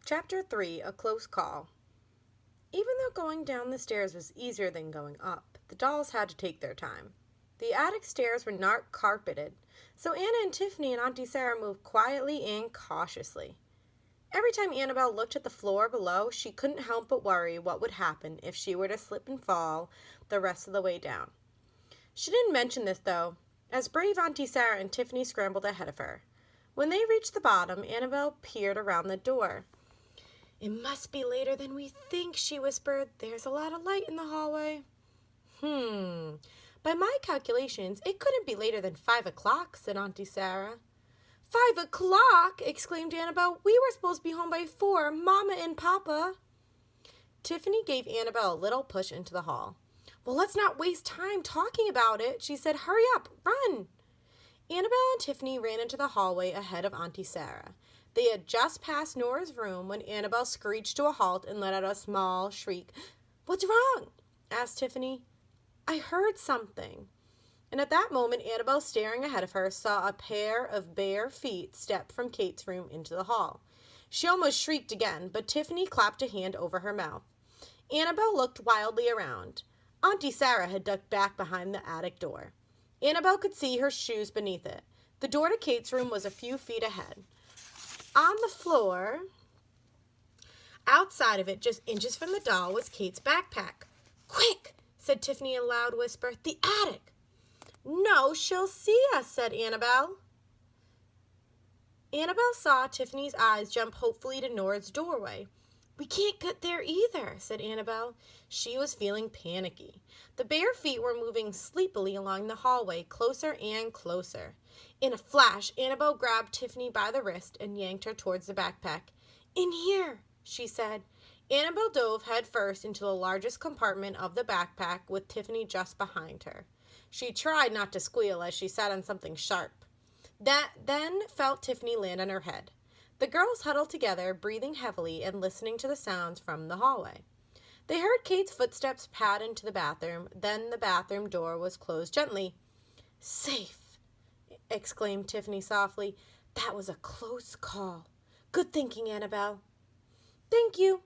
Chapter 3, A Close Call. Even though going down the stairs was easier than going up, the dolls had to take their time. The attic stairs were not carpeted, so Anna and Tiffany and Auntie Sarah moved quietly and cautiously. Every time Annabelle looked at the floor below, she couldn't help but worry what would happen if she were to slip and fall the rest of the way down. She didn't mention this, though, as brave Auntie Sarah and Tiffany scrambled ahead of her. When they reached the bottom, Annabelle peered around the door. "It must be later than we think," she whispered. "There's a lot of light in the hallway." By my calculations, it couldn't be later than 5 o'clock, said Auntie Sarah. 5 o'clock? Exclaimed Annabelle. "We were supposed to be home by 4, Mama and Papa." Tiffany gave Annabelle a little push into the hall. "Well, let's not waste time talking about it," she said. "Hurry up, run." Annabelle and Tiffany ran into the hallway ahead of Auntie Sarah. They had just passed Nora's room when Annabelle screeched to a halt and let out a small shriek. "What's wrong?" asked Tiffany. "I heard something." And at that moment, Annabelle, staring ahead of her, saw a pair of bare feet step from Kate's room into the hall. She almost shrieked again, but Tiffany clapped a hand over her mouth. Annabelle looked wildly around. Auntie Sarah had ducked back behind the attic door. Annabelle could see her shoes beneath it. The door to Kate's room was a few feet ahead. On the floor, outside of it, just inches from the doll, was Kate's backpack. "Quick," said Tiffany in a loud whisper. "The attic." "No, she'll see us," said Annabelle. Annabelle saw Tiffany's eyes jump hopefully to Nora's doorway. "We can't get there either," said Annabelle. She was feeling panicky. The bare feet were moving sleepily along the hallway, closer and closer. In a flash, Annabelle grabbed Tiffany by the wrist and yanked her towards the backpack. "In here," she said. Annabelle dove headfirst into the largest compartment of the backpack with Tiffany just behind her. She tried not to squeal as she sat on something sharp. Then felt Tiffany land on her head. The girls huddled together, breathing heavily and listening to the sounds from the hallway. They heard Kate's footsteps pad into the bathroom. Then the bathroom door was closed gently. "Safe," exclaimed Tiffany softly. "That was a close call. Good thinking, Annabelle." "Thank you."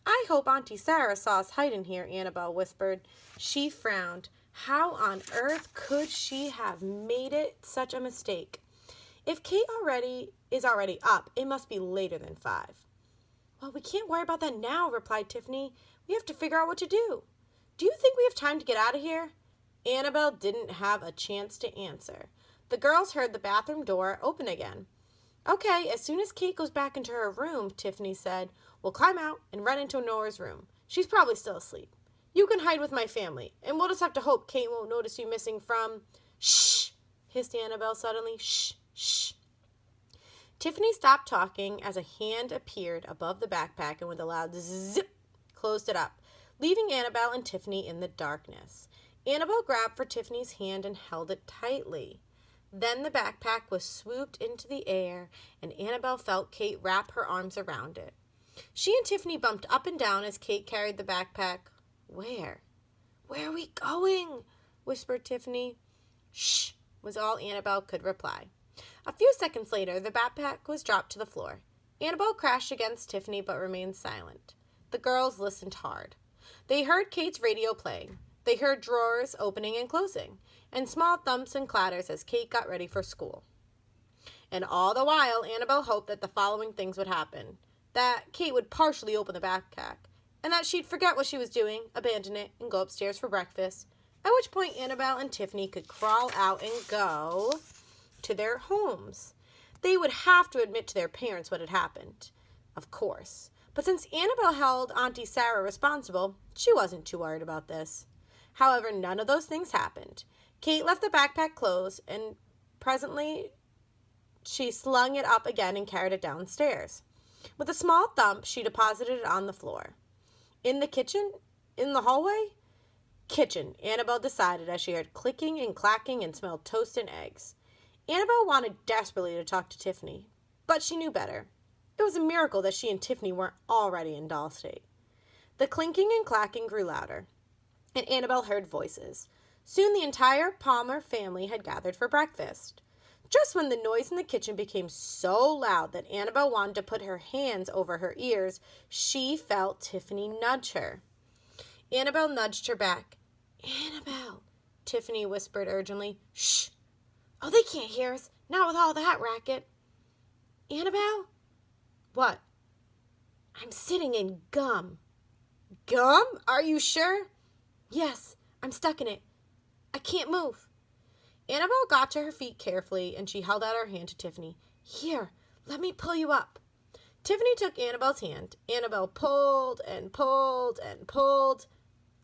"I hope Auntie Sarah saw us hide in here," Annabelle whispered. She frowned. How on earth could she have made it such a mistake? If Kate is already up, it must be later than 5. "Well, we can't worry about that now," replied Tiffany. "We have to figure out what to do. Do you think we have time to get out of here?" Annabelle didn't have a chance to answer. The girls heard the bathroom door open again. "Okay, as soon as Kate goes back into her room," Tiffany said, "we'll climb out and run into Nora's room. She's probably still asleep. You can hide with my family, and we'll just have to hope Kate won't notice you missing from—" "Shh!" hissed Annabelle suddenly. "Shh! Shh!" Tiffany stopped talking as a hand appeared above the backpack and with a loud zip closed it up, leaving Annabelle and Tiffany in the darkness. Annabelle grabbed for Tiffany's hand and held it tightly. Then the backpack was swooped into the air, and Annabelle felt Kate wrap her arms around it. She and Tiffany bumped up and down as Kate carried the backpack. "Where? Where are we going?" whispered Tiffany. "Shh," was all Annabelle could reply. A few seconds later, the backpack was dropped to the floor. Annabelle crashed against Tiffany but remained silent. The girls listened hard. They heard Kate's radio playing. They heard drawers opening and closing, and small thumps and clatters as Kate got ready for school. And all the while, Annabelle hoped that the following things would happen. That Kate would partially open the backpack, and that she'd forget what she was doing, abandon it, and go upstairs for breakfast, at which point Annabelle and Tiffany could crawl out and go to their homes. They would have to admit to their parents what had happened, of course. But since Annabelle held Auntie Sarah responsible, she wasn't too worried about this. However, none of those things happened. Kate left the backpack closed, and presently she slung it up again and carried it downstairs. With a small thump, she deposited it on the floor. In the kitchen? In the hallway? Kitchen, Annabelle decided as she heard clicking and clacking and smelled toast and eggs. Annabelle wanted desperately to talk to Tiffany, but she knew better. It was a miracle that she and Tiffany weren't already in doll state. The clinking and clacking grew louder, and Annabelle heard voices. Soon the entire Palmer family had gathered for breakfast. Just when the noise in the kitchen became so loud that Annabelle wanted to put her hands over her ears, she felt Tiffany nudge her. Annabelle nudged her back. "Annabelle," Tiffany whispered urgently. "Shh! Oh, they can't hear us. Not with all that racket." "Annabelle?" "What?" "I'm sitting in gum." "Gum? Are you sure?" "Yes, I'm stuck in it. I can't move." Annabelle got to her feet carefully, and she held out her hand to Tiffany. "Here, let me pull you up." Tiffany took Annabelle's hand. Annabelle pulled and pulled and pulled.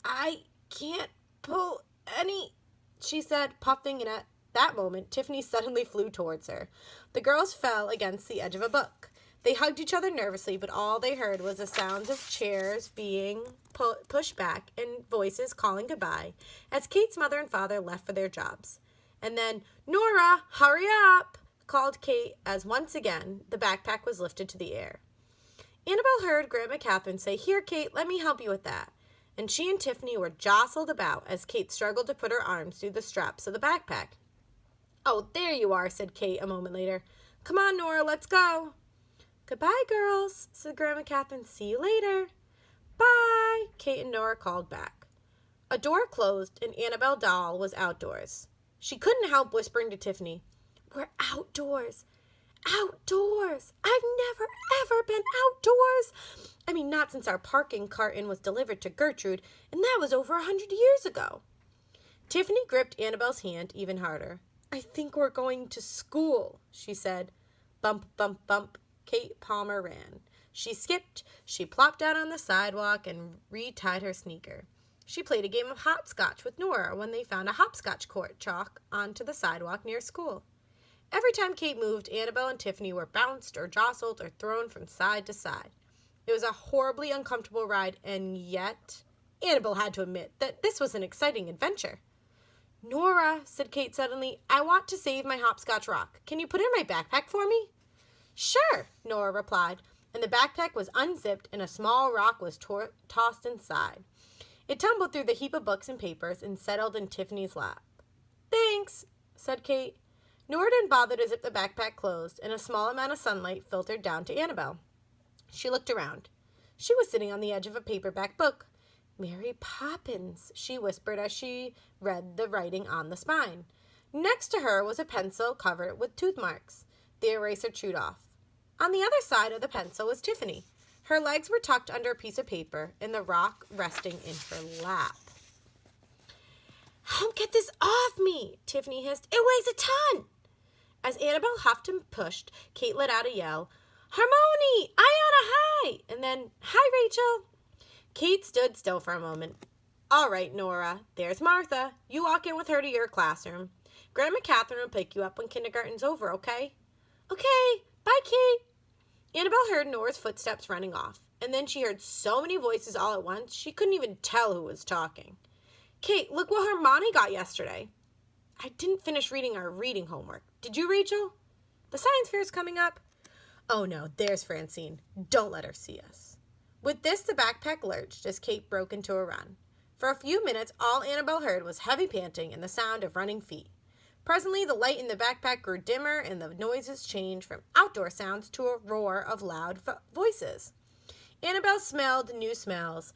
"I can't pull any," she said, puffing, and at that moment, Tiffany suddenly flew towards her. The girls fell against the edge of a book. They hugged each other nervously, but all they heard was the sounds of chairs being pushed back and voices calling goodbye as Kate's mother and father left for their jobs. And then, "Nora, hurry up," called Kate as once again the backpack was lifted to the air. Annabelle heard Grandma Catherine say, "Here, Kate, let me help you with that." And she and Tiffany were jostled about as Kate struggled to put her arms through the straps of the backpack. "Oh, there you are," said Kate a moment later. "Come on, Nora, let's go." "Goodbye, girls," said Grandma Catherine. "See you later." "Bye," Kate and Nora called back. A door closed and Annabelle Doll was outdoors. She couldn't help whispering to Tiffany, "We're outdoors. Outdoors. I've never, ever been outdoors. I mean, not since our parking carton was delivered to Gertrude, and that was over 100 years ago." Tiffany gripped Annabelle's hand even harder. "I think we're going to school," she said. Bump, bump, bump. Kate Palmer ran. She skipped. She plopped down on the sidewalk and retied her sneaker. She played a game of hopscotch with Nora when they found a hopscotch court chalk onto the sidewalk near school. Every time Kate moved, Annabelle and Tiffany were bounced or jostled or thrown from side to side. It was a horribly uncomfortable ride, and yet Annabelle had to admit that this was an exciting adventure. "Nora," said Kate suddenly, "I want to save my hopscotch rock. Can you put it in my backpack for me?" "Sure," Nora replied, and the backpack was unzipped and a small rock was tossed inside. It tumbled through the heap of books and papers and settled in Tiffany's lap. "Thanks," said Kate. Nora didn't bother to zip the backpack closed, and a small amount of sunlight filtered down to Annabelle. She looked around. She was sitting on the edge of a paperback book. "Mary Poppins," she whispered as she read the writing on the spine. Next to her was a pencil covered with tooth marks. The eraser chewed off. On the other side of the pencil was Tiffany. Her legs were tucked under a piece of paper, and the rock resting in her lap. "Don't get this off me," Tiffany hissed. "It weighs a ton." As Annabelle huffed and pushed, Kate let out a yell. "Harmony! Iona, hi!" And then, "Hi, Rachel." Kate stood still for a moment. "All right, Nora, there's Martha. You walk in with her to your classroom. Grandma Catherine will pick you up when kindergarten's over, okay?" "Okay. Bye, Kate." Annabelle heard Nora's footsteps running off, and then she heard so many voices all at once she couldn't even tell who was talking. "Kate, look what Hermione got yesterday." "I didn't finish reading our reading homework. Did you, Rachel?" "The science fair's coming up." "Oh no, there's Francine. Don't let her see us." With this, the backpack lurched as Kate broke into a run. For a few minutes, all Annabelle heard was heavy panting and the sound of running feet. Presently, the light in the backpack grew dimmer and the noises changed from outdoor sounds to a roar of loud voices. Annabelle smelled new smells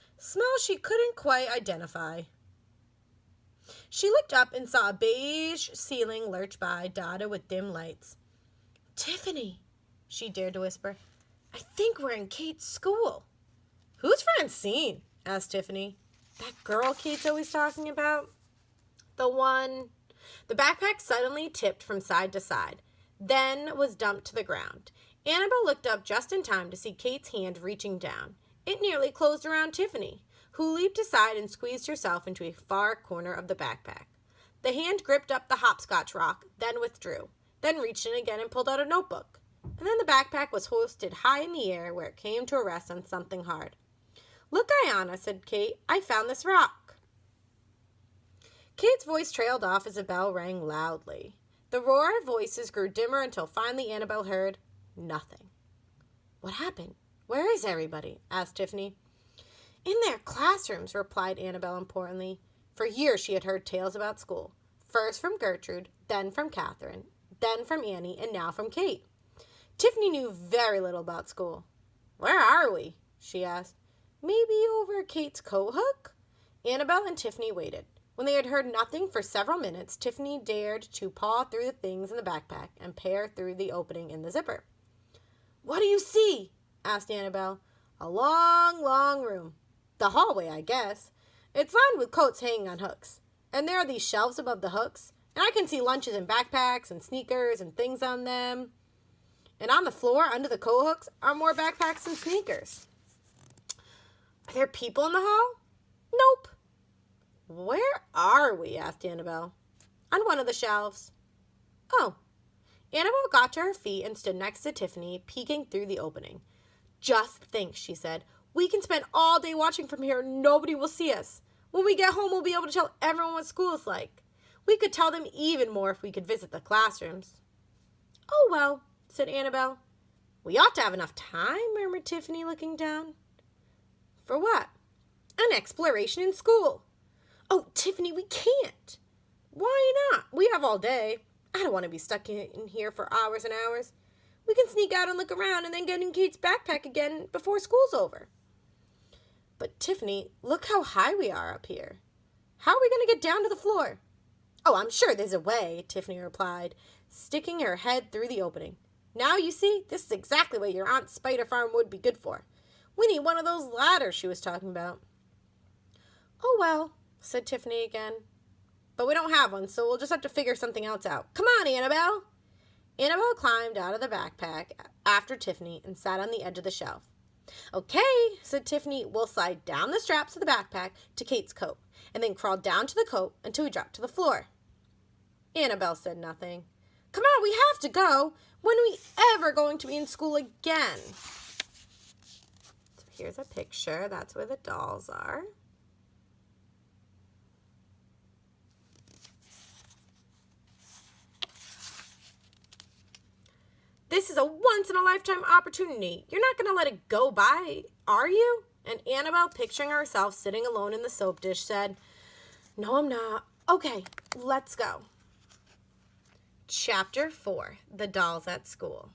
she couldn't quite identify. She looked up and saw a beige ceiling lurch by, dotted with dim lights. "Tiffany," she dared to whisper, "I think we're in Kate's school." "Who's Francine?" asked Tiffany. "That girl Kate's always talking about." "The one." The backpack suddenly tipped from side to side, then was dumped to the ground. Annabelle looked up just in time to see Kate's hand reaching down. It nearly closed around Tiffany, who leaped aside and squeezed herself into a far corner of the backpack. The hand gripped up the hopscotch rock, then withdrew, then reached in again and pulled out a notebook. And then the backpack was hoisted high in the air where it came to a rest on something hard. "Look, Iona," said Kate, "I found this rock." Kate's voice trailed off as a bell rang loudly. The roar of voices grew dimmer until finally Annabelle heard nothing. "What happened? Where is everybody?" asked Tiffany. "In their classrooms," replied Annabelle importantly. For years she had heard tales about school, first from Gertrude, then from Catherine, then from Annie, and now from Kate. Tiffany knew very little about school. "Where are we?" she asked. "Maybe over Kate's coat hook?" Annabelle and Tiffany waited. When they had heard nothing for several minutes, Tiffany dared to paw through the things in the backpack and peer through the opening in the zipper. "What do you see?" asked Annabelle. "A long, long room. The hallway, I guess. It's lined with coats hanging on hooks. And there are these shelves above the hooks, and I can see lunches and backpacks and sneakers and things on them. And on the floor under the coat hooks are more backpacks and sneakers." "Are there people in the hall?" "Nope." "Where are we?" asked Annabelle. "On one of the shelves." "Oh." Annabelle got to her feet and stood next to Tiffany, peeking through the opening. "Just think," she said. "We can spend all day watching from here and nobody will see us. When we get home, we'll be able to tell everyone what school is like. We could tell them even more if we could visit the classrooms." "Oh, well," said Annabelle. "We ought to have enough time," murmured Tiffany, looking down. "For what?" "An exploration in school." "Oh, Tiffany, we can't." "Why not? We have all day. I don't want to be stuck in here for hours and hours. We can sneak out and look around and then get in Kate's backpack again before school's over." "But Tiffany, look how high we are up here. How are we going to get down to the floor?" "Oh, I'm sure there's a way," Tiffany replied, sticking her head through the opening. "Now you see, this is exactly what your Aunt Spider Farm would be good for. We need one of those ladders she was talking about." "Oh, well," said Tiffany again. "But we don't have one, so we'll just have to figure something else out. Come on, Annabelle." Annabelle climbed out of the backpack after Tiffany and sat on the edge of the shelf. "Okay," said Tiffany, "we'll slide down the straps of the backpack to Kate's coat and then crawl down to the coat until we drop to the floor." Annabelle said nothing. "Come on, we have to go. When are we ever going to be in school again?" So here's a picture. That's where the dolls are. "This is a once-in-a-lifetime opportunity. You're not going to let it go by, are you?" And Annabelle, picturing herself sitting alone in the soap dish, said, "No, I'm not. Okay, let's go." Chapter 4, The Dolls at School.